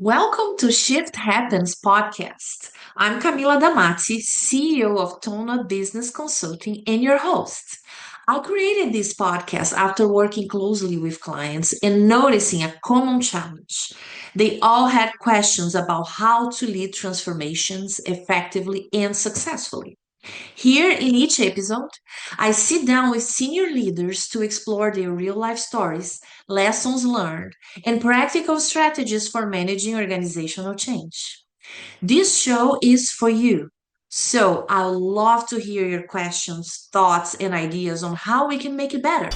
Welcome to Shift Happens podcast. I'm Camila Damati, CEO of Tona Business Consulting and your host. I created this podcast after working closely with clients and noticing a common challenge. They all had questions about how to lead transformations effectively and successfully. Here in each episode, I sit down with senior leaders to explore their real life stories, lessons learned, and practical strategies for managing organizational change. This show is for you. So I would love to hear your questions, thoughts, and ideas on how we can make it better.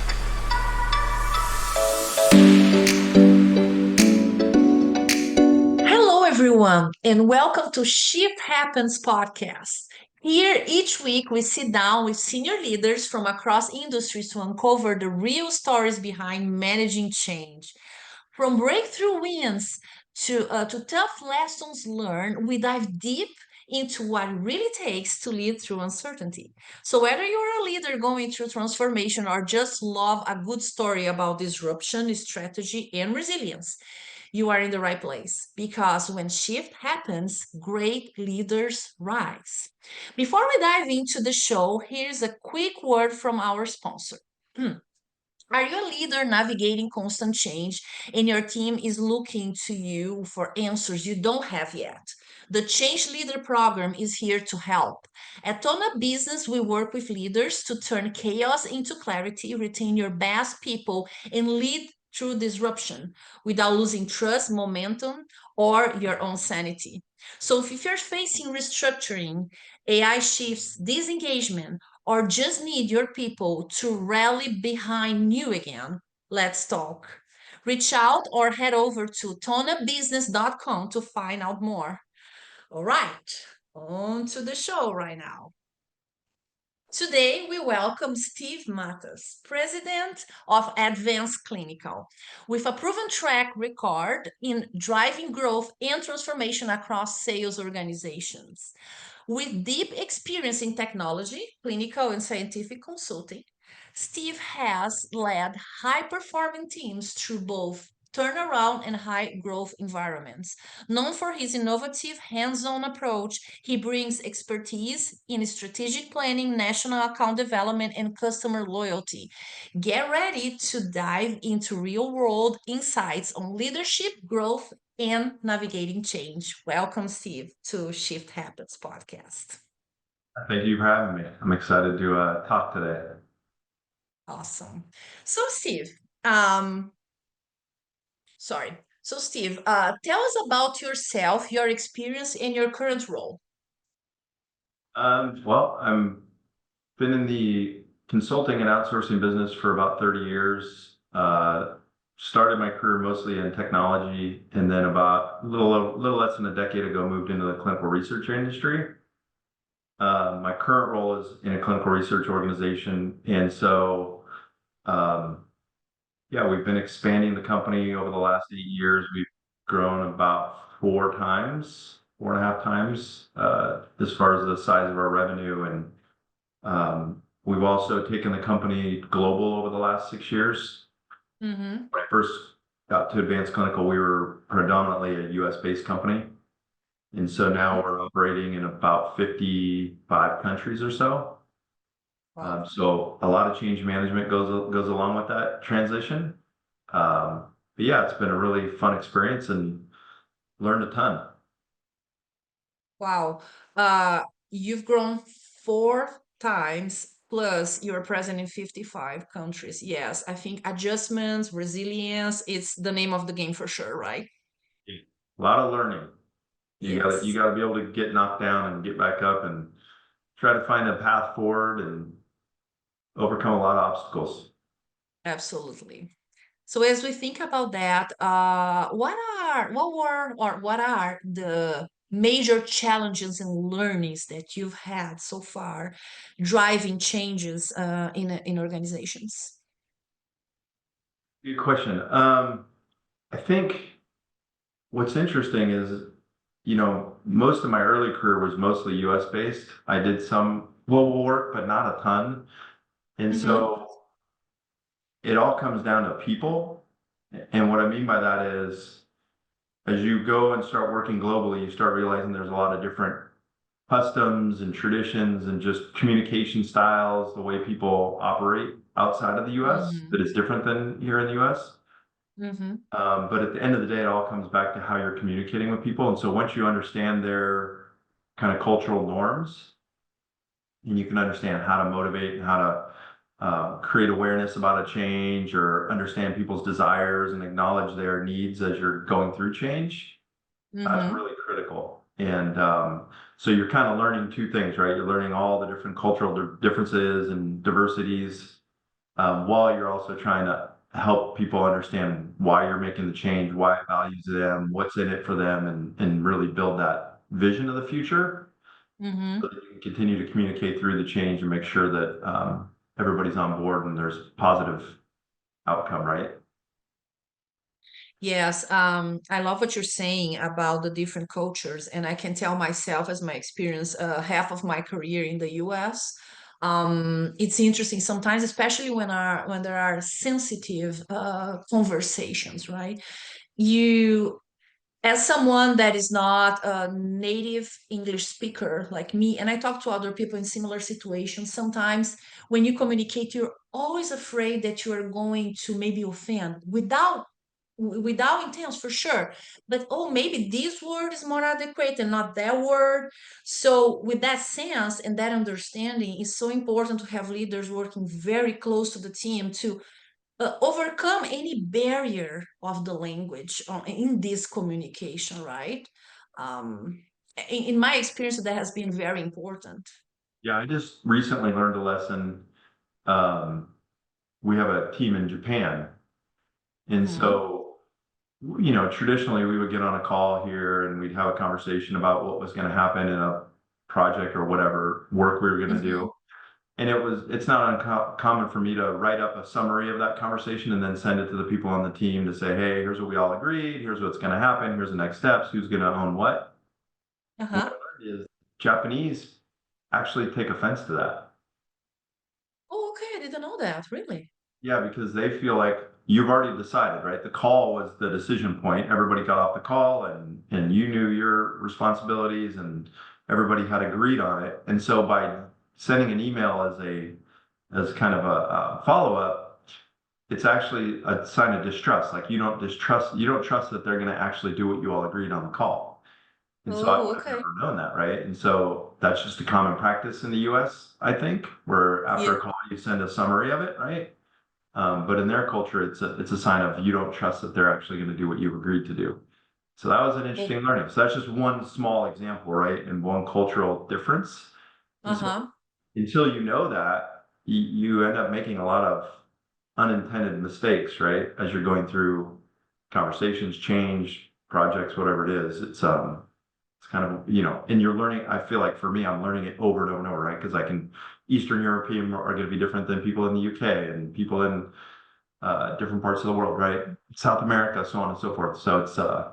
Hello, everyone, and welcome to Shift Happens podcast. Here, each week, we sit down with senior leaders from across industries to uncover the real stories behind managing change. From breakthrough wins to tough lessons learned, we dive deep into what it really takes to lead through uncertainty. So, whether you're a leader going through transformation or just love a good story about disruption, strategy, and resilience, you are in the right place because when shift happens, great leaders rise. Before we dive into the show, here's a quick word from our sponsor. Are you a leader navigating constant change and your team is looking to you for answers you don't have yet? The Change Leader program is here to help. At Tona Business, we work with leaders to turn chaos into clarity, retain your best people, and lead through disruption without losing trust, momentum, or your own sanity. So if you're facing restructuring, AI shifts, disengagement, or just need your people to rally behind you again, let's talk. Reach out or head over to tonabusiness.com to find out more. All right, on to the show right now. Today, we welcome Steve Matas, President of Advanced Clinical, with a proven track record in driving growth and transformation across sales organizations. With deep experience in technology, clinical, and scientific consulting, Steve has led high performing teams through both turnaround and high growth environments. Known for his innovative hands on approach, he brings expertise in strategic planning, national account development, and customer loyalty. Get ready to dive into real world insights on leadership, growth, and navigating change. Welcome, Steve, to Shift Happens podcast. Thank you for having me. I'm excited to talk today. Awesome. So, Steve, um, sorry. So, Steve, tell us about yourself, your experience, and your current role. I'm been in the consulting and outsourcing business for about 30 years. Started my career mostly in technology, and then about a little less than a decade ago, moved into the clinical research industry. My current role is in a clinical research organization, and so yeah, we've been expanding the company over the last 8 years. We've grown about 4 times, 4.5 times, as far as the size of our revenue. And we've also taken the company global over the last 6 years. Mm-hmm. When I first got to Advanced Clinical, we were predominantly a US-based company. And so now we're operating in about 55 countries or so. So a lot of change management goes along with that transition. But yeah, it's been a really fun experience and learned a ton. Wow. You've grown 4 times, plus you're present in 55 countries. Yes, I think adjustments, resilience, it's the name of the game for sure, right? A lot of learning. You Yes, gotta be able to get knocked down and get back up and try to find a path forward and overcome a lot of obstacles. absolutely. So as we think about that, what are the major challenges and learnings that you've had so far driving changes in organizations? Good question. I think what's interesting is, most of my early career was mostly US based. I did some global work, but not a ton. And Mm-hmm. so it all comes down to people. And what I mean by that is as you go and start working globally, you start realizing there's a lot of different customs and traditions and just communication styles, the way people operate outside of the US Mm-hmm. that is different than here in the US. Mm-hmm. But at the end of the day, it all comes back to how you're communicating with people. And so once you understand their kind of cultural norms, and you can understand how to motivate and how to create awareness about a change or understand people's desires and acknowledge their needs as you're going through change, that's Mm-hmm. really critical. And so you're kind of learning two things, right? You're learning all the different cultural differences and diversities while you're also trying to help people understand why you're making the change, why it values them, what's in it for them, and really build that vision of the future Mm-hmm. so that you can continue to communicate through the change and make sure that everybody's on board and there's positive outcome, right? Yes, I love what you're saying about the different cultures, and I can tell myself as my experience, half of my career in the US. It's interesting sometimes, especially when there are sensitive conversations, right? You as someone that is not a native English speaker like me, and I talk to other people in similar situations, sometimes when you communicate, you're always afraid that you are going to maybe offend without intent for sure, but oh, maybe this word is more adequate and not that word. So with that sense and that understanding, it's so important to have leaders working very close to the team to overcome any barrier of the language in this communication, right? Um, in my experience, that has been very important. Yeah, I just recently learned a lesson. Um, we have a team in Japan. And Hmm. so, you know, traditionally we would get on a call here and we'd have a conversation about what was going to happen in a project or whatever work we were going to Hmm. do. And it's not uncommon for me to write up a summary of that conversation and then send it to the people on the team to say, hey, here's what we all agreed. Here's what's going to happen. Here's the next steps. Who's going to own what? What I Uh-huh. learned is Japanese actually take offense to that. Oh, okay. I didn't know that, really. Yeah, because they feel like you've already decided, right? The call was the decision point. Everybody got off the call and you knew your responsibilities and everybody had agreed on it. And so by sending an email as kind of a follow-up, it's actually a sign of distrust. Like you don't trust that they're going to actually do what you all agreed on the call. And so I Oh, would have okay. never known that, right? And so that's just a common practice in the US, I think, where Yeah. after a call you send a summary of it, right? But in their culture, it's a sign of you don't trust that they're actually going to do what you've agreed to do. So that was an Oh, interesting learning. So that's just one small example, right? And one cultural difference. And so uh-huh. until you know that, you end up making a lot of unintended mistakes, right? As you're going through conversations, change, projects, whatever it is. It's kind of, you know, and you're learning, I feel like for me, I'm learning it over and over and over, right? Because I can, Eastern European are going to be different than people in the UK and people in different parts of the world, right? South America, so on and so forth. So it's, to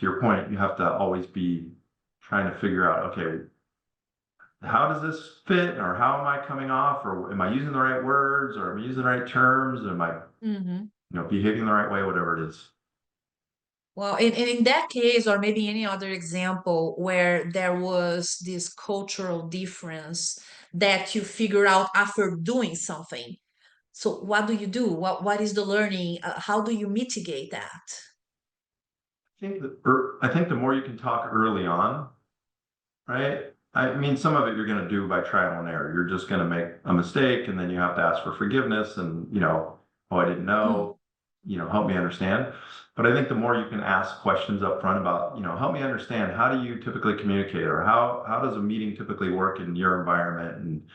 your point, you have to always be trying to figure out, okay, how does this fit? Or how am I coming off? Or am I using the right words? Or am I using the right terms? Am I, Hmm. behaving the right way, whatever it is? Well, in that case, or maybe any other example where there was this cultural difference that you figure out after doing something. So what do you do? What is the learning? How do you mitigate that? I think the more you can talk early on, right? I mean, some of it you're going to do by trial and error. You're just going to make a mistake and then you have to ask for forgiveness and, oh, I didn't Mm, know, help me understand. But I think the more you can ask questions up front about, help me understand, how do you typically communicate or how does a meeting typically work in your environment? And,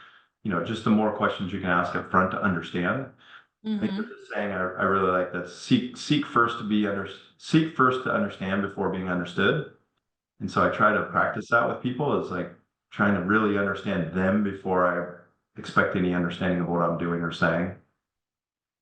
just the more questions you can ask up front to understand. I think there's hmm. a saying I really like that seek first to understand before being understood. And so I try to practice that with people is like trying to really understand them before I expect any understanding of what I'm doing or saying.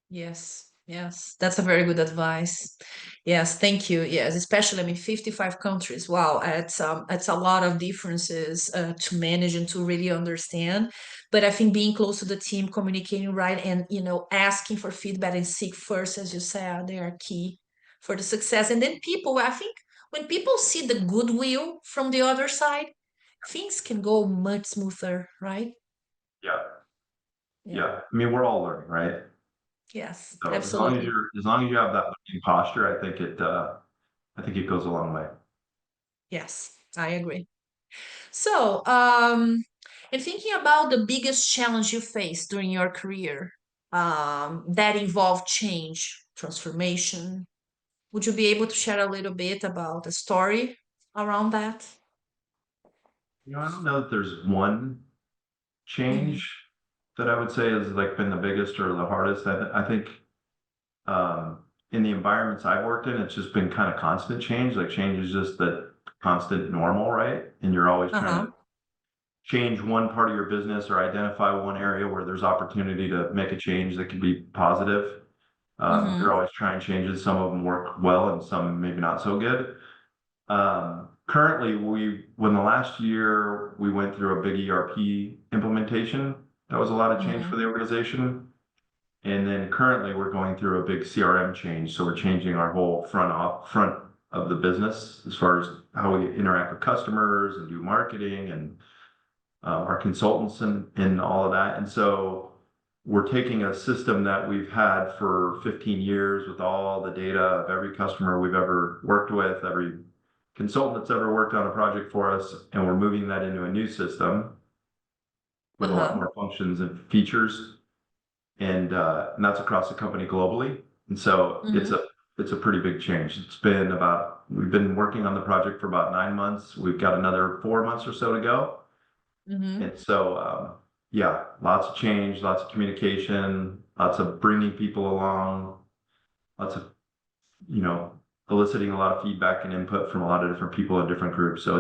Yes, yes, that's a very good advice. Yes, thank you. Yes, especially I mean 55 countries. Wow, it's a lot of differences to manage and to really understand. But I think being close to the team, communicating right, and asking for feedback and seek first, as you said, they are key for the success. And then people, I think when people see the goodwill from the other side, things can go much smoother, right? Yeah. Yeah. Yeah. I mean, we're all learning, right? Yes, So absolutely. as long as you have that posture, I think it goes a long way. Yes, I agree. So, and thinking about the biggest challenge you faced during your career, that involved change, transformation, would you be able to share a little bit about a story around that? I don't know that there's one Mm-hmm. change that I would say has like been the biggest or the hardest. I think in the environments I've worked in, it's just been kind of constant change. Like change is just the constant normal, right? And you're always trying Uh-huh. to change one part of your business or identify one area where there's opportunity to make a change that can be positive. You're Mm-hmm. always trying changes. Some of them work well and some maybe not so good. Currently, when the last year we went through a big ERP implementation, that was a lot of change for Mm-hmm. the organization. And then currently we're going through a big CRM change. So we're changing our whole front of the business as far as how we interact with customers and do marketing and our consultants and all of that. And so we're taking a system that we've had for 15 years with all the data of every customer we've ever worked with, every consultant that's ever worked on a project for us, and we're moving that into a new system with a lot Uh-huh. more functions and features, and that's across the company globally. And so Mm-hmm. it's a pretty big change. We've been working on the project for about 9 months. We've got another 4 months or so to go. Mm-hmm. And so, yeah, lots of change, lots of communication, lots of bringing people along, lots of, you know, eliciting a lot of feedback and input from a lot of different people in different groups. So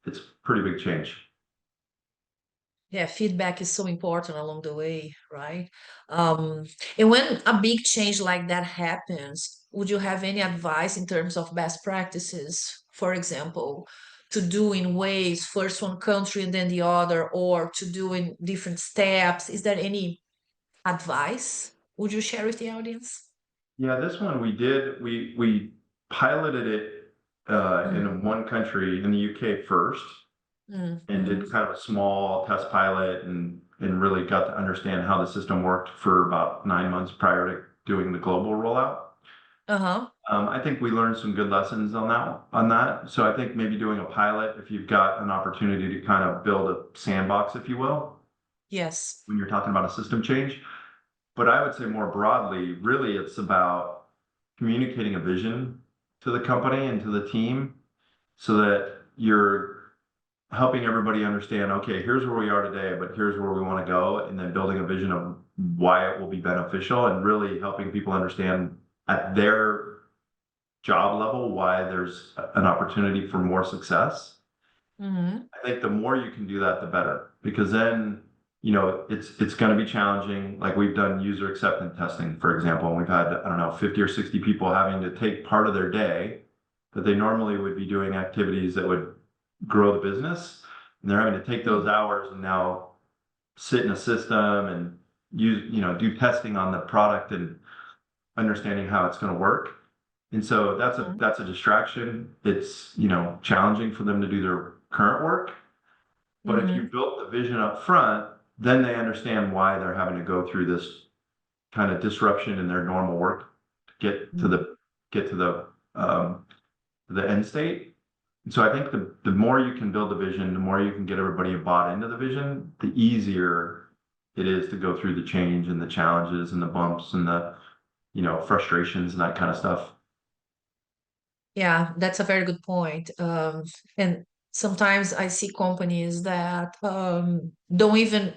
it's pretty big change. Yeah, feedback is so important along the way, right? Um, and when a big change like that happens, would you have any advice in terms of best practices, for example, to do in ways, first one country and then the other, or to do in different steps? Is there any advice? Would you share with the audience? Yeah, this one we piloted it Mm, in one country in the UK first, and did mm-hmm. kind of a small test pilot and really got to understand how the system worked for about 9 months prior to doing the global rollout. Uh-huh. I think we learned some good lessons on that. So I think maybe doing a pilot, if you've got an opportunity to kind of build a sandbox, if you will, Yes. when you're talking about a system change. But I would say more broadly, really it's about communicating a vision to the company and to the team so that you're helping everybody understand, okay, here's where we are today, but here's where we want to go, and then building a vision of why it will be beneficial and really helping people understand at their job level why there's an opportunity for more success. Mm-hmm. I think the more you can do that, the better, because then, it's going to be challenging. Like we've done user acceptance testing, for example, and we've had, I don't know, 50 or 60 people having to take part of their day that they normally would be doing activities that would grow the business. And they're having to take those hours and now sit in a system and do testing on the product and understanding how it's going to work. And so Mm-hmm. that's a distraction. It's, challenging for them to do their current work. But if you Mm-hmm. built the vision up front, then they understand why they're having to go through this kind of disruption in their normal work to get to the end state. And so I think the more you can build the vision, the more you can get everybody bought into the vision, the easier it is to go through the change and the challenges and the bumps and the, frustrations and that kind of stuff. Yeah, that's a very good point. And sometimes I see companies that don't even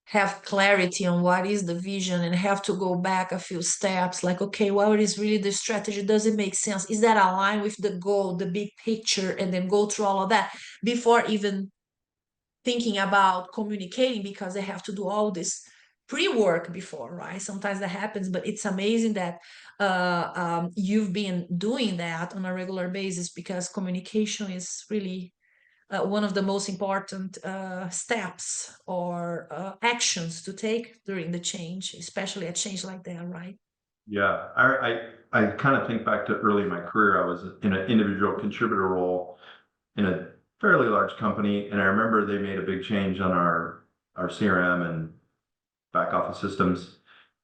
have clarity on what is the vision and have to go back a few steps like, okay, what is really the strategy? Does it make sense? Is that aligned with the goal, the big picture, and then go through all of that before even thinking about communicating because they have to do all this pre-work before, right? Sometimes that happens, but it's amazing that you've been doing that on a regular basis because communication is really one of the most important steps or actions to take during the change, especially a change like that, right? Yeah, I kind of think back to early in my career. I was in an individual contributor role in a fairly large company, and I remember they made a big change on our CRM and back office systems,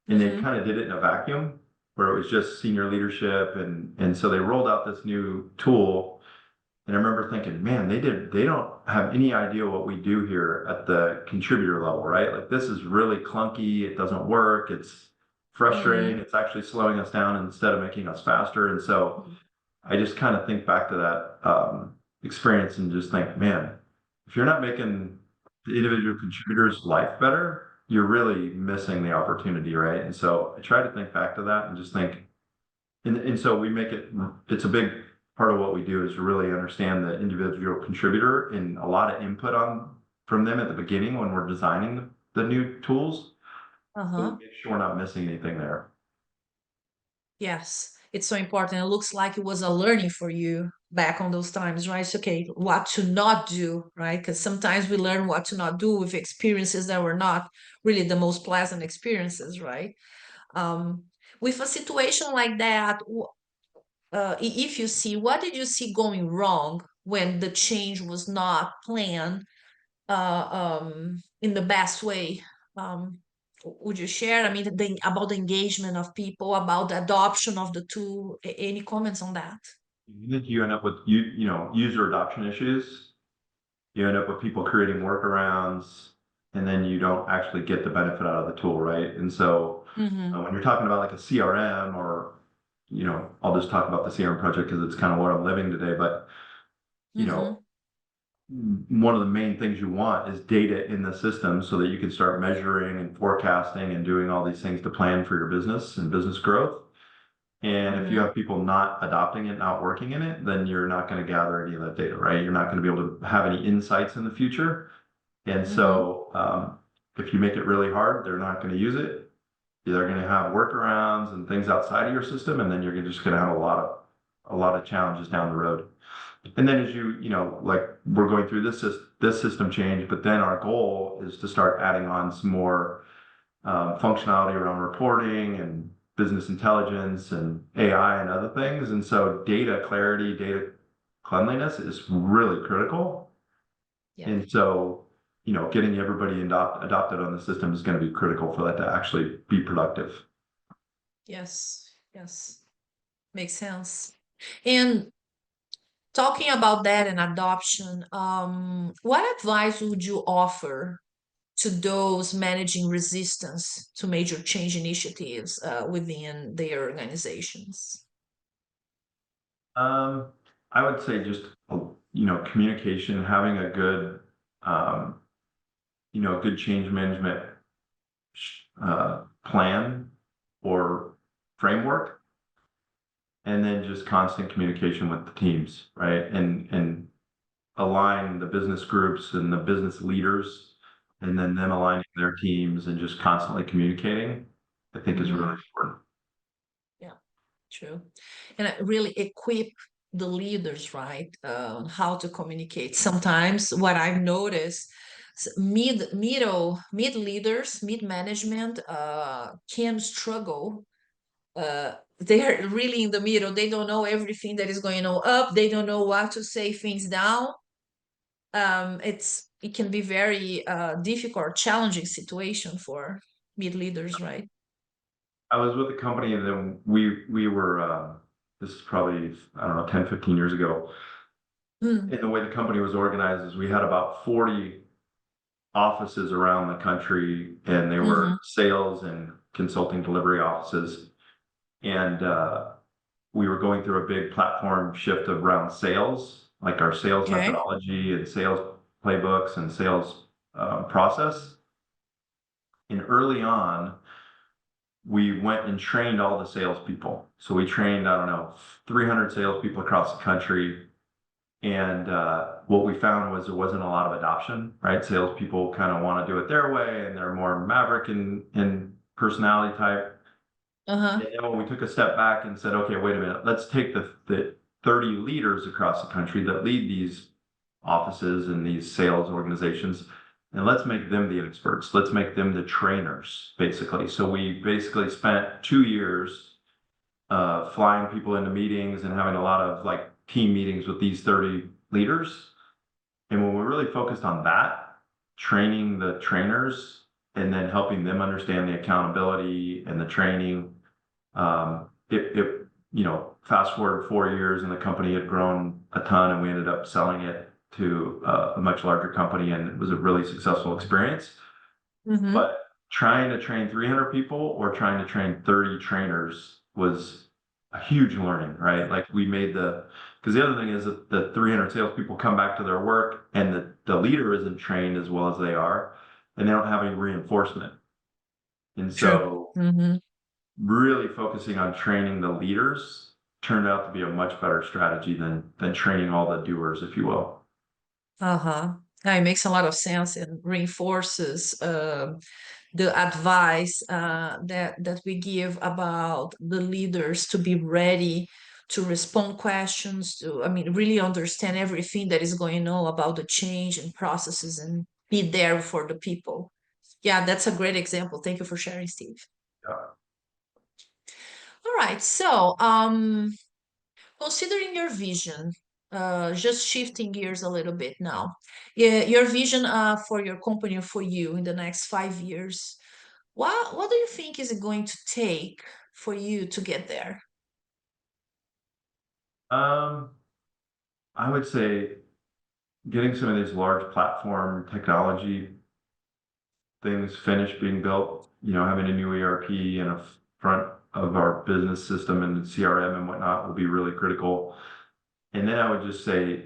and they Mm-hmm. kind of did it in a vacuum where it was just senior leadership, and so they rolled out this new tool, and I remember thinking, man, they don't have any idea what we do here at the contributor level, right? Like this is really clunky, it doesn't work, it's frustrating, Mm-hmm. it's actually slowing us down instead of making us faster. And so I just kind of think back to that experience and just think, man, if you're not making the individual contributors' life better, you're really missing the opportunity, right? And so I try to think back to that and just think, and so we make it, it's a big part of what we do is to really understand the individual contributor and a lot of input on from them at the beginning when we're designing the new tools. So we Uh-huh. make sure we're not missing anything there. Yes, it's so important. It looks like it was a learning for you back on those times, right? It's okay, what to not do, right? Because sometimes we learn what to not do with experiences that were not really the most pleasant experiences, right? Um, with a situation like that, if you see, what did you see going wrong when the change was not planned in the best way? Um, would you share? I mean, about the engagement of people, about the adoption of the tool. Any comments on that? I think you end up with user adoption issues. You end up with people creating workarounds, and then you don't actually get the benefit out of the tool, right? And so Mm-hmm. when you're talking about like a CRM or I'll just talk about the CRM project because it's kind of what I'm living today. But you Mm-hmm. know, one of the main things you want is data in the system so that you can start measuring and forecasting and doing all these things to plan for your business and business growth. And if you Mm-hmm. have people not adopting it, not working in it, then you're not going to gather any of that data, right? You're not going to be able to have any insights in the future. And Mm-hmm. so, if you make it really hard, they're not going to use it. They're going to have workarounds and things outside of your system, and then you're just going to have a lot of challenges down the road. And then as like we're going through this system change, but then our goal is to start adding on some more functionality around reporting and business intelligence and AI and other things. And so data clarity, data cleanliness is really critical. Yeah. And so, getting everybody adopted on the system is going to be critical for that to actually be productive. Yes. Yes. Makes sense. And talking about that and adoption, what advice would you offer to those managing resistance to major change initiatives within their organizations? Um, I would say just, communication, having a good, um, good change management plan or framework, and then just constant communication with the teams, right? And align the business groups and the business leaders, and then them aligning their teams and just constantly communicating, I think is really Hmm. important. Yeah, true. And really equip the leaders, right? How to communicate. Sometimes what I've noticed, mid leaders, mid management can struggle. They're really in the middle. They don't know everything that is going on up. They don't know what to say things down. It can be very difficult, challenging situation for mid leaders, right? I was with a company and then we were this is probably, I don't know, 10, 15 years ago. Mm, And the way the company was organized is we had about 40 offices around the country, and they were hmm. sales and consulting delivery offices. And we were going through a big platform shift around sales, like our sales Okay. methodology and sales playbooks and sales process. And early on, we went and trained all the salespeople. So we trained, I don't know, 300 salespeople across the country. And what we found was there wasn't a lot of adoption, right? Salespeople kind of want to do it their way, and they're more maverick in personality type. Uh-huh. And then when we took a step back and said, okay, wait a minute, let's take the 30 leaders across the country that lead these offices and these sales organizations, and let's make them the experts. Let's make them the trainers, basically. So we basically spent 2 years flying people into meetings and having a lot of like team meetings with these 30 leaders. And when we really focused on that, training the trainers and then helping them understand the accountability and the training, fast forward 4 years and the company had grown a ton and we ended up selling it to a much larger company, and it was a really successful experience. Mm-hmm. But trying to train 300 people or trying to train 30 trainers was a huge learning, right? Like because the other thing is that the 300 salespeople come back to their work and the leader isn't trained as well as they are, and they don't have any reinforcement. And True. so Mm-hmm. really focusing on training the leaders turned out to be a much better strategy than training all the doers, if you will. Uh-huh. Yeah, it makes a lot of sense and reinforces the advice that we give about the leaders to be ready to respond questions, to, I mean, really understand everything that is going on about the change and processes and be there for the people. Yeah, that's a great example. Thank you for sharing, Steve. Yeah. All right, so considering your vision, just shifting gears a little bit now, yeah, your vision for your company or for you in the next 5 years, what do you think is it going to take for you to get there? Um, I would say getting some of these large platform technology things finished being built, having a new ERP and a front of our business system and CRM and whatnot will be really critical. And then I would just say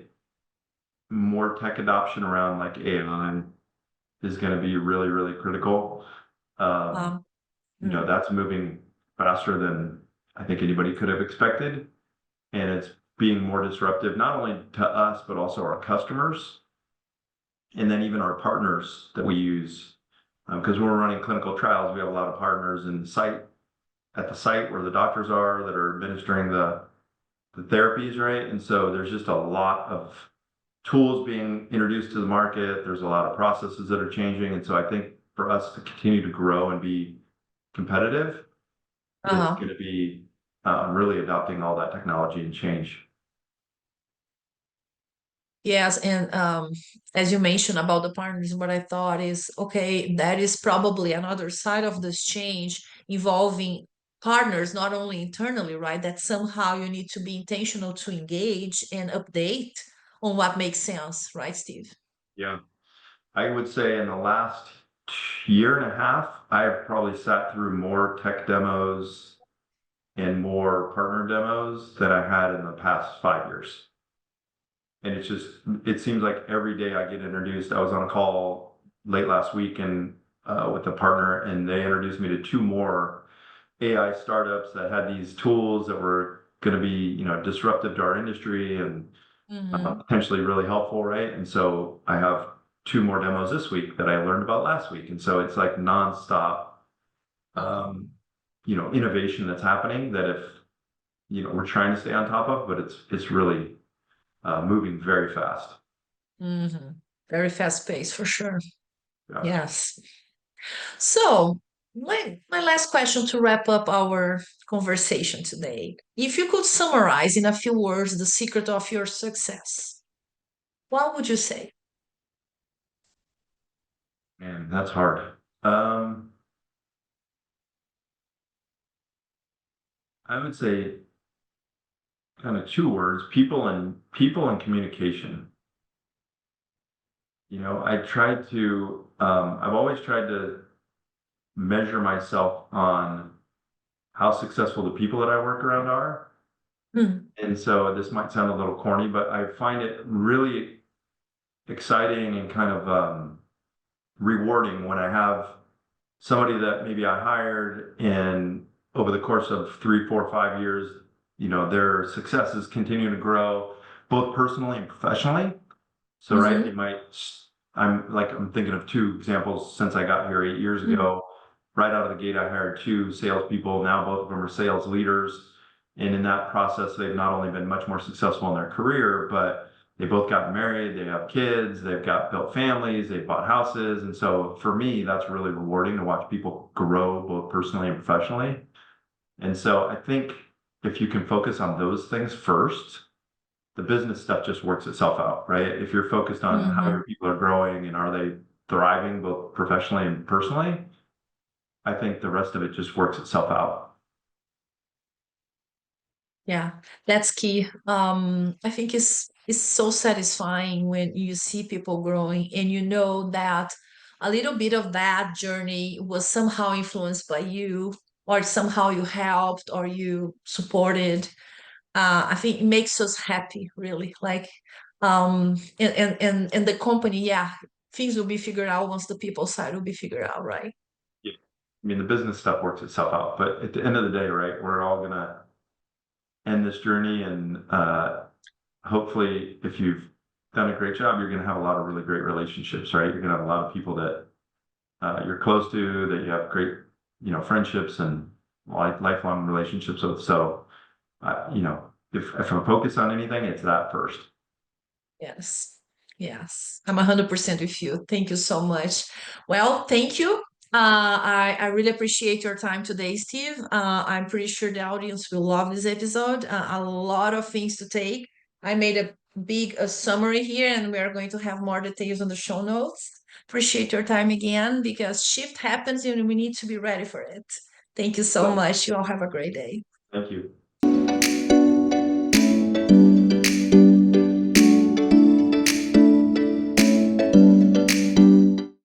more tech adoption around like AI is going to be really, really critical. Um, Um, mm, that's moving faster than I think anybody could have expected. And it's being more disruptive, not only to us, but also our customers. And then even our partners that we use. Because when we're running clinical trials, we have a lot of partners at the site where the doctors are that are administering the therapies, right? And so there's just a lot of tools being introduced to the market. There's a lot of processes that are changing. And so I think for us to continue to grow and be competitive, it's uh-huh. going to be really adopting all that technology and change. Yes, and as you mentioned about the partners, what I thought is, okay, that is probably another side of this change involving partners, not only internally, right? That somehow you need to be intentional to engage and update on what makes sense, right, Steve? Yeah. I would say in the last year and a half, I have probably sat through more tech demos and more partner demos than I had in the past 5 years. And it seems like every day I get introduced. I was on a call late last week and with a partner, and they introduced me to two more AI startups that had these tools that were going to be, disruptive to our industry and Mm-hmm. potentially really helpful, right? And so I have two more demos this week that I learned about last week. And so it's like nonstop, Uh-huh. um, innovation that's happening that if, we're trying to stay on top of, but it's really moving very fast. Mm-hmm. Very fast pace for sure. Yeah. Yes. So, my last question to wrap up our conversation today. If you could summarize in a few words the secret of your success, what would you say? Man, that's hard. Um, I would say kind of two words, people and communication. I've always tried to measure myself on how successful the people that I work around are. Hmm. And so this might sound a little corny, but I find it really exciting and kind of rewarding when I have somebody that maybe I hired and over the course of 3, 4, 5 years, their successes continue to grow both personally and professionally. So, right, Mm-hmm. I'm thinking of two examples since I got here 8 years Mm-hmm. ago. Right out of the gate, I hired two salespeople. Now both of them are sales leaders. And in that process, they've not only been much more successful in their career, but they both got married, they have kids, they've got built families, they've bought houses. And so for me, that's really rewarding to watch people grow both personally and professionally. And so I think if you can focus on those things first, the business stuff just works itself out, right? If you're focused on how Mhm. your people are growing and are they thriving both professionally and personally, I think the rest of it just works itself out. Yeah, that's key. I think it's so satisfying when you see people growing and you know that a little bit of that journey was somehow influenced by you, or somehow you helped or you supported. I think it makes us happy, really. Like, and the company, yeah, things will be figured out once the people side will be figured out, right? Yeah. I mean, the business stuff works itself out, but at the end of the day, right, we're all gonna end this journey and hopefully if you've done a great job, you're gonna have a lot of really great relationships, right? You're gonna have a lot of people that you're close to, that you have great, friendships and lifelong relationships with. So, if I'm focused on anything, it's that first. Yes, yes, I'm 100% with you. Thank you so much. Well, thank you. I really appreciate your time today, Steve. I'm pretty sure the audience will love this episode. A lot of things to take. I made a big summary here, and we are going to have more details on the show notes. Appreciate your time again because shift happens and we need to be ready for it. Thank you so much. You all have a great day. Thank you.